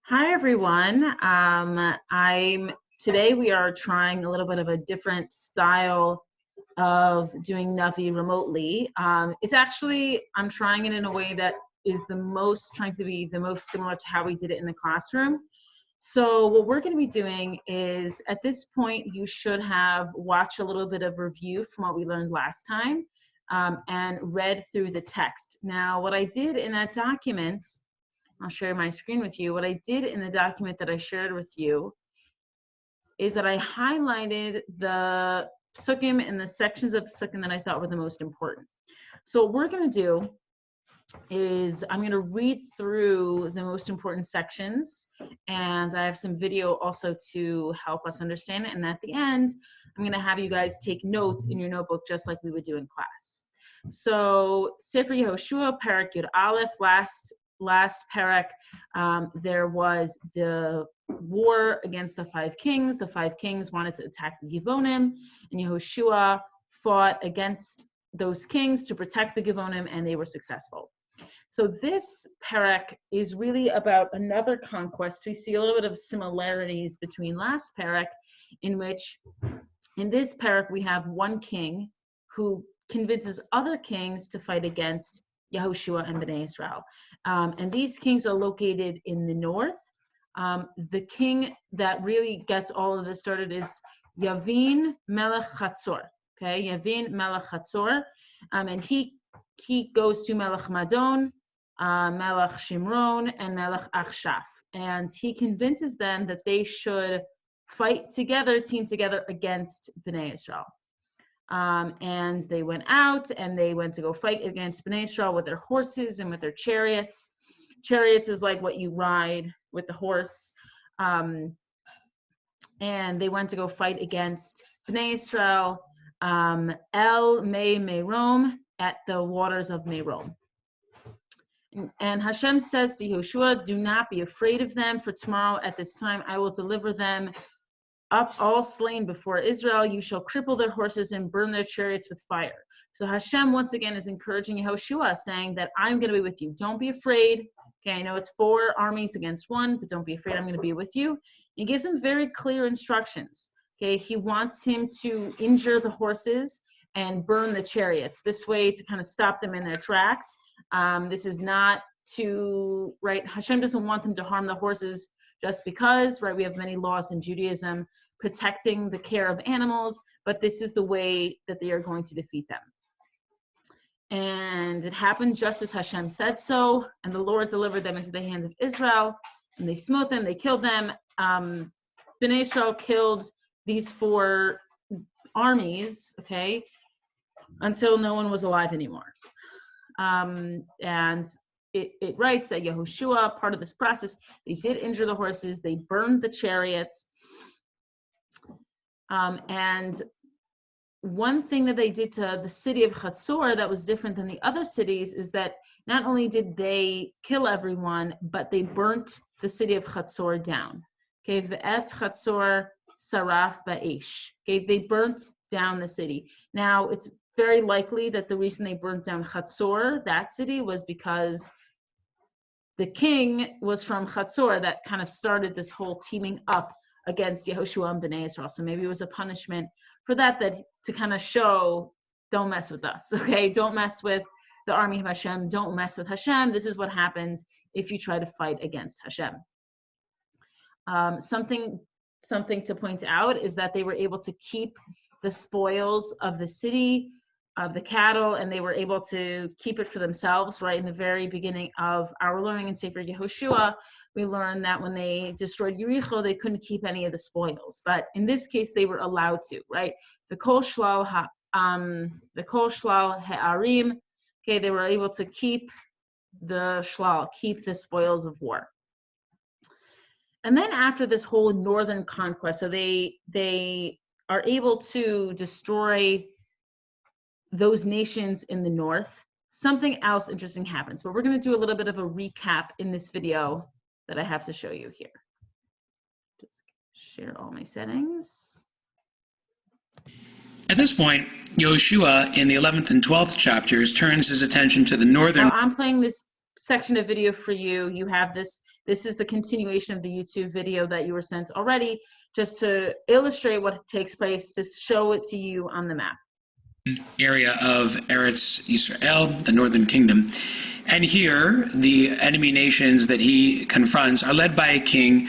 Hi everyone. Today we are trying a little bit of a different style of doing Navi remotely. I'm trying it in a way that is trying to be the most similar to how we did it in the classroom. So what we're going to be doing is, at this point, you should have watched a little bit of review from what we learned last time and read through the text. Now, what I did in that document, I'll share my screen with you. What I did in the document that I shared with you is that I highlighted the psukim and the sections of psukim that I thought were the most important. So what we're going to do is I'm going to read through the most important sections, and I have some video also to help us understand it. And at the end, I'm going to have you guys take notes in your notebook just like we would do in class. So Sefer Yehoshua, Perek Yud Alef, last Perek, there was the war against the five kings. The five kings wanted to attack the Givonim, and Yehoshua fought against those kings to protect the Givonim, and they were successful. So this Perek is really about another conquest. We see a little bit of similarities between last Perek, in which in this Perek we have one king who convinces other kings to fight against Yehoshua and Bnei Israel. And these kings are located in the north. The king that really gets all of this started is Yavin Melech Chatzor. Okay, Yavin Melech Chatzor. And he goes to Melech Madon, Melech Shimron, and Melech Achshaf. And he convinces them that they should team together against Bnei Israel. And they went out and they went to go fight against Bnei Israel with their horses and with their chariots. Chariots is like what you ride with the horse. And they went to go fight against Bnei Israel, El Mei Merom, at the waters of Merom. And Hashem says to Yehoshua, do not be afraid of them, for tomorrow at this time I will deliver them up all slain before Israel. You shall cripple their horses and burn their chariots with fire. So Hashem once again is encouraging Yehoshua, saying that I'm going to be with you. Don't be afraid. Okay, I know it's 4 armies against 1, but don't be afraid. I'm going to be with you. He gives him very clear instructions. Okay, he wants him to injure the horses and burn the chariots, this way to kind of stop them in their tracks. This is not right? Hashem doesn't want them to harm the horses just because, right? We have many laws in Judaism protecting the care of animals, but this is the way that they are going to defeat them. And it happened just as Hashem said so, and the Lord delivered them into the hands of Israel, and they smote them, they killed them. Bnei Israel killed these 4 armies, okay, until no one was alive anymore. And it writes that Yehoshua, part of this process, they did injure the horses, they burned the chariots. And one thing that they did to the city of Chatzor that was different than the other cities is that not only did they kill everyone, but they burnt the city of Chatzor down. Okay, Ve'et Chatzor Saraf Ba'esh. Okay, they burnt down the city. Now, it's very likely that the reason they burnt down Chatzor, that city, was because the king was from Chatzor that kind of started this whole teaming up against Yehoshua and Bnei Israel. So maybe it was a punishment for that to kind of show, don't mess with us, okay? Don't mess with the army of Hashem. Don't mess with Hashem. This is what happens if you try to fight against Hashem. Something to point out is that they were able to keep the spoils of the city, of the cattle, and they were able to keep it for themselves. Right in the very beginning of our learning in Sefer Yehoshua, we learned that when they destroyed Yericho, they couldn't keep any of the spoils. But in this case, they were allowed to, right? The kol shlal ha'arim, okay, they were able to keep the shlal, keep the spoils of war. And then after this whole northern conquest, so they are able to destroy those nations in the north, something else interesting happens. But we're going to do a little bit of a recap in this video that I have to show you here. Just share all my settings. At this point, Yehoshua, in the 11th and 12th chapters, turns his attention to the northern... I'm playing this section of video for you. You have this This is the continuation of the YouTube video that you were sent already, just to illustrate what takes place, to show it to you on the map. Area of Eretz Israel, the northern kingdom. And here, the enemy nations that he confronts are led by a king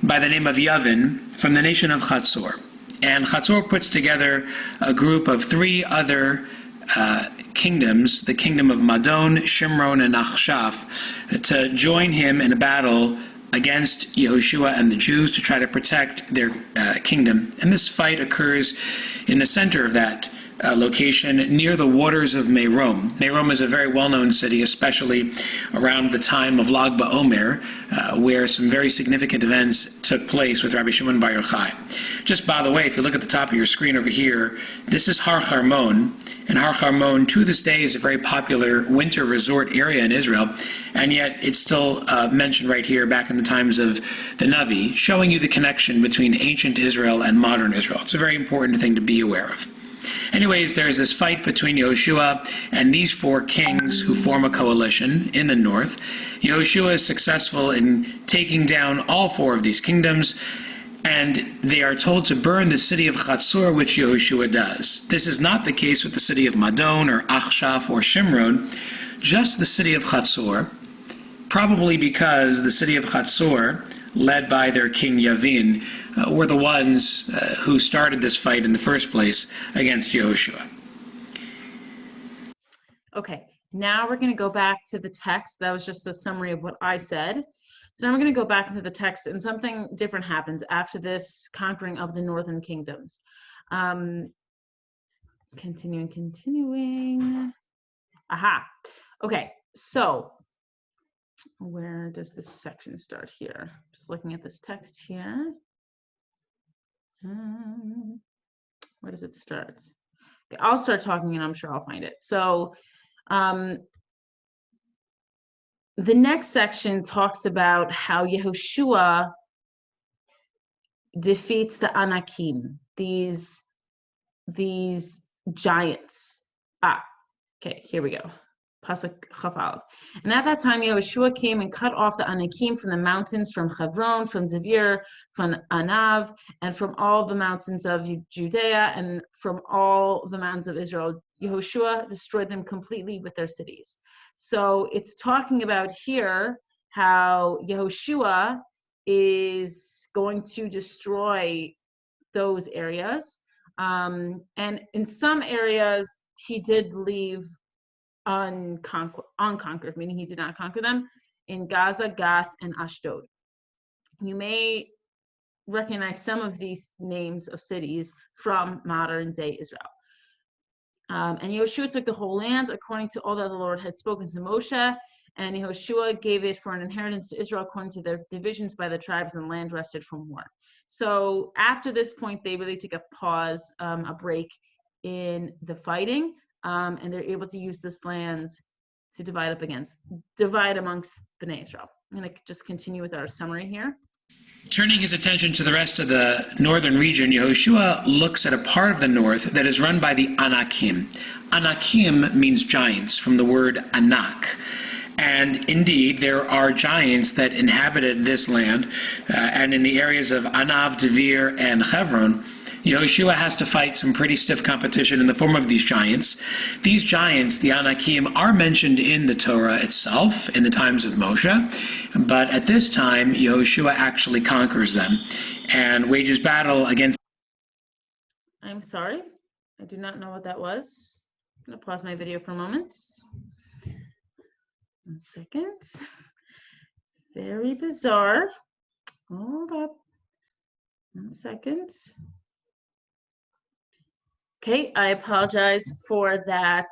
by the name of Yavin from the nation of Chatzor. And Chatzor puts together a group of 3 other kingdoms, the kingdom of Madon, Shimron, and Achshaf, to join him in a battle against Yehoshua and the Jews to try to protect their kingdom. And this fight occurs in the center of that location near the waters of Merom. Merom is a very well-known city, especially around the time of Lag BaOmer, where some very significant events took place with Rabbi Shimon Bar Yochai. Just by the way, if you look at the top of your screen over here, this is Har Harmon, and Har Harmon to this day is a very popular winter resort area in Israel, and yet it's still mentioned right here back in the times of the Navi, showing you the connection between ancient Israel and modern Israel. It's a very important thing to be aware of. Anyways, there's this fight between Yehoshua and these 4 kings who form a coalition in the north. Yehoshua is successful in taking down all 4 of these kingdoms, and they are told to burn the city of Chatzor, which Yehoshua does. This is not the case with the city of Madon or Achshaf or Shimron, just the city of Chatzor, probably because the city of Chatzor, led by their king Yavin, were the ones who started this fight in the first place against Yehoshua. Okay, now we're going to go back to the text. That was just a summary of what I said. So now we're going to go back into the text, and something different happens after this conquering of the northern kingdoms. Continuing. Aha. Okay, so where does this section start here? Just looking at this text here. Where does it start? Okay, I'll start talking and I'm sure I'll find it. So the next section talks about how Yehoshua defeats the Anakim, these giants. Okay, here we go. Pasuk Chaf Aleph. And at that time, Yehoshua came and cut off the Anakim from the mountains, from Hebron, from Devir, from Anav, and from all the mountains of Judea, and from all the mountains of Israel. Yehoshua destroyed them completely with their cities. So it's talking about here how Yehoshua is going to destroy those areas. And in some areas, he did leave unconquered, meaning he did not conquer them, in Gaza, Gath, and Ashdod. You may recognize some of these names of cities from modern day Israel. And Yehoshua took the whole land according to all that the Lord had spoken to Moshe, and Yehoshua gave it for an inheritance to Israel according to their divisions by the tribes, and land rested from war. So after this point, they really took a pause, a break in the fighting. And they're able to use this land to divide amongst Bnei Israel. I'm going to just continue with our summary here. Turning his attention to the rest of the northern region, Yehoshua looks at a part of the north that is run by the Anakim. Anakim means giants, from the word Anak. And indeed, there are giants that inhabited this land, and in the areas of Anav, Devir, and Hebron, Yehoshua has to fight some pretty stiff competition in the form of these giants. These giants, the Anakim, are mentioned in the Torah itself in the times of Moshe, but at this time, Yehoshua actually conquers them and wages battle against... I'm sorry, I do not know what that was. I'm going to pause my video for a moment. 1 second. Very bizarre. Hold up. 1 second. Okay, I apologize for that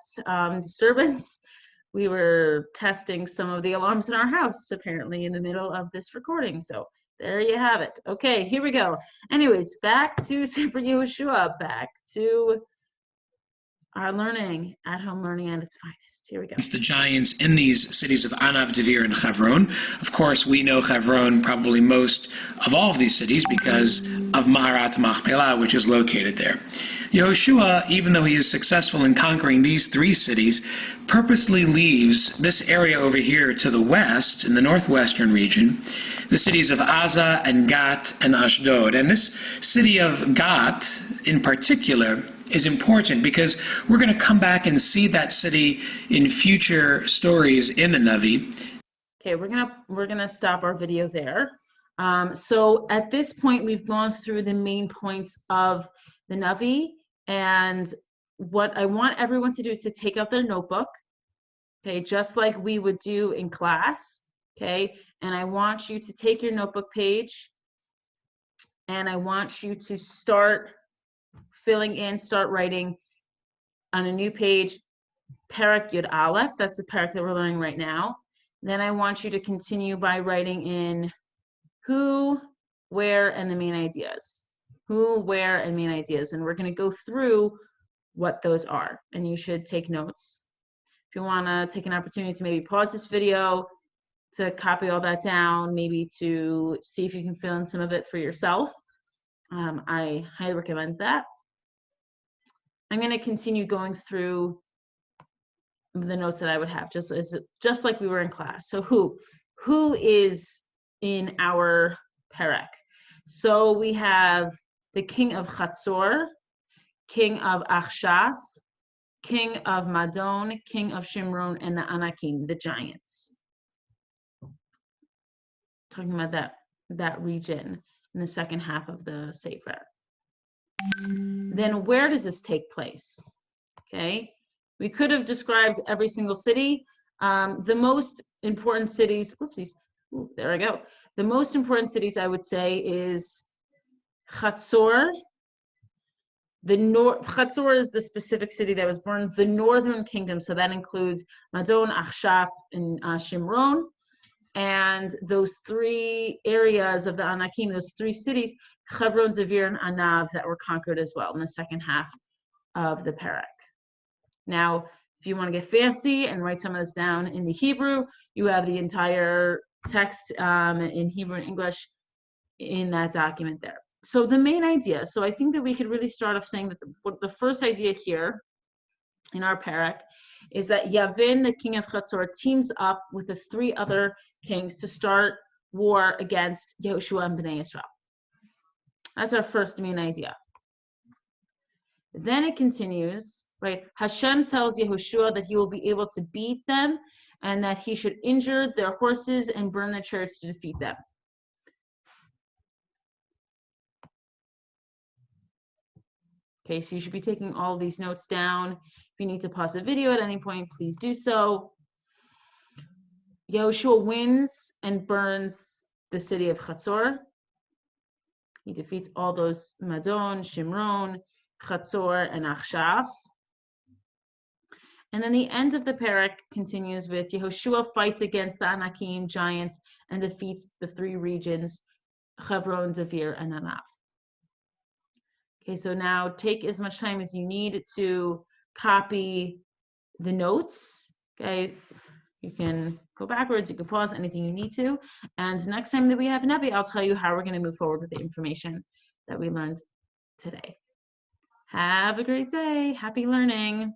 disturbance. We were testing some of the alarms in our house, apparently, in the middle of this recording. So there you have it. Okay, here we go. Anyways, back to Sefer Yehoshua, back to our learning, at-home learning at its finest. Here we go. It's the giants in these cities of Anav, Devir, and Hebron. Of course, we know Hebron probably most of all of these cities because of Maharat Machpelah, which is located there. Yehoshua, even though he is successful in conquering these 3 cities, purposely leaves this area over here to the west, in the northwestern region, the cities of Aza and Gat and Ashdod. And this city of Gat, in particular, is important because we're going to come back and see that city in future stories in the Navi. Okay, we're gonna stop our video there. So at this point, we've gone through the main points of the Navi, and what I want everyone to do is to take out their notebook, okay, just like we would do in class, okay? And I want you to take your notebook page, and I want you to start filling in, start writing on a new page, Perek Yud Alef, that's the Perek that we're learning right now. Then I want you to continue by writing in who, where, and the main ideas. Who, where, and main ideas. And we're going to go through what those are. And you should take notes. If you want to take an opportunity to maybe pause this video, to copy all that down, maybe to see if you can fill in some of it for yourself, I highly recommend that. I'm going to continue going through the notes that I would have, just like we were in class. So who is in our Perek? So we have the king of Chatzor, king of Achshaf, king of Madon, king of Shimron, and the Anakim, the giants. Talking about that region in the second half of the Sefer. Then where does this take place? Okay, we could have described every single city. The most important cities, oopsies, ooh, there I go. The most important cities I would say is Chatzor. Chatzor is the specific city that was born, the northern kingdom, so that includes Madon, Achshaf, and Shimron. And those 3 areas of the Anakim, those 3 cities, Hebron, Devir, and Anav, that were conquered as well in the second half of the Perek. Now, if you want to get fancy and write some of this down in the Hebrew, you have the entire text in Hebrew and English in that document there. So the main idea, so I think that we could really start off saying that the first idea here in our Perek is that Yavin, the king of Chatzor, teams up with the 3 other kings to start war against Yehoshua and Bnei Israel. That's our first main idea. Then it continues, right? Hashem tells Yehoshua that he will be able to beat them and that he should injure their horses and burn their chariots to defeat them. Okay, so you should be taking all these notes down. If you need to pause the video at any point, please do so. Yehoshua wins and burns the city of Chatzor. He defeats all those Madon, Shimron, Chatzor, and Achshaf. And then the end of the Perek continues with Yehoshua fights against the Anakim giants and defeats the 3 regions, Hebron, Devir, and Anav. Okay, so now take as much time as you need to copy the notes. Okay, you can go backwards, you can pause, anything you need to. And next time that we have Navi, I'll tell you how we're going to move forward with the information that we learned today. Have a great day. Happy learning.